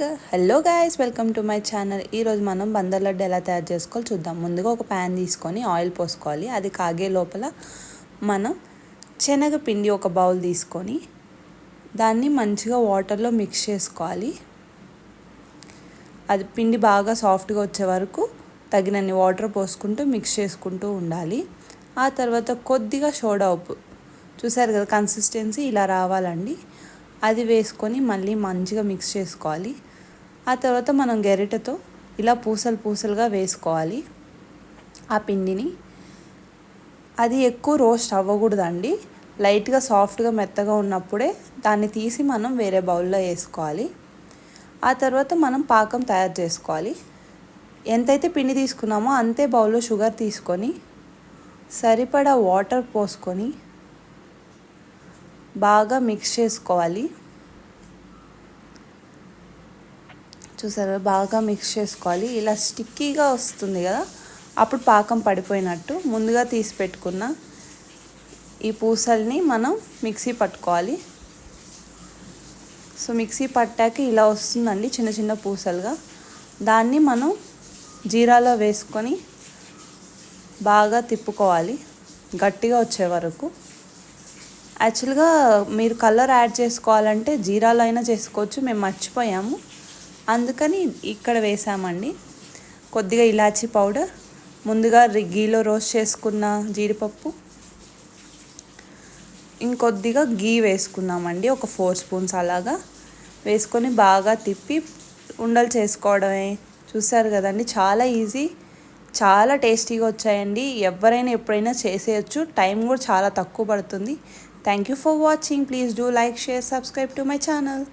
Hello guys, welcome to my channel. ఈరోజు మనం బందర్ లడ్డు ఎలా తయారు చేసుకోవాలో చూద్దాం. ముందుగా ఒక ప్యాన్ తీసుకొని ఆయిల్ పోసుకోవాలి. అది కాగే లోపల మనం శనగపిండి ఒక బౌల్ తీసుకొని దాన్ని మంచిగా వాటర్లో మిక్స్ చేసుకోవాలి. అది పిండి బాగా సాఫ్ట్గా వచ్చే వరకు తగినన్ని వాటర్ పోసుకుంటూ మిక్స్ చేసుకుంటూ ఉండాలి. ఆ తర్వాత కొద్దిగా సోడా ఉప్పు, చూసారు కదా కన్సిస్టెన్సీ ఇలా రావాలండి. అది వేసుకొని మళ్ళీ మంచిగా మిక్స్ చేసుకోవాలి. ఆ తర్వాత మనం గరిటెతో ఇలా పూసలు పూసలుగా వేసుకోవాలి ఆ పిండిని. అది ఎక్కువ రోస్ట్ అవ్వకూడదండి, లైట్గా సాఫ్ట్గా మెత్తగా ఉన్నప్పుడే దాన్ని తీసి మనం వేరే బౌల్లో వేసుకోవాలి. ఆ తర్వాత మనం పాకం తయారు చేసుకోవాలి. ఎంతైతే పిండి తీసుకున్నామో అంతే బౌల్లో షుగర్ తీసుకొని సరిపడా వాటర్ పోసుకొని బాగా మిక్స్ చేసుకోవాలి. చూసారా, బాగా మిక్స్ చేసుకోవాలి. ఇలా స్టిక్కీగా వస్తుంది కదా, అప్పుడు పాకం పడిపోయినట్టు. ముందుగా తీసి పెట్టుకున్న ఈ పూసల్ని మనం మిక్సీ పట్టుకోవాలి. సో మిక్సీ పట్టాక ఇలా వస్తుందండి చిన్న చిన్న పూసలుగా. దాన్ని మనం జీరాలో వేసుకొని బాగా తిప్పుకోవాలి గట్టిగా వచ్చే వరకు. యాక్చువల్గా మీరు కలర్ యాడ్ చేసుకోవాలంటే జీరాలో అయినా చేసుకోవచ్చు, మేము మర్చిపోయాము అందుకని ఇక్కడ వేసామండి. కొద్దిగా ఇలాచీ పౌడర్, ముందుగా గీలో రోస్ట్ చేసుకున్న జీడిపప్పు, ఇంకొద్దిగా గీ వేసుకున్నామండి, ఒక 4 స్పూన్స్ అలాగా వేసుకొని బాగా తిప్పి ఉండలు చేసుకోవడమే. చూసారు కదండి, చాలా ఈజీ, చాలా టేస్టీగా వచ్చాయండి. ఎవరైనా ఎప్పుడైనా చేసేయచ్చు, టైం కూడా చాలా తక్కువ పడుతుంది. Thank you for watching. Please do like, share, subscribe to my channel.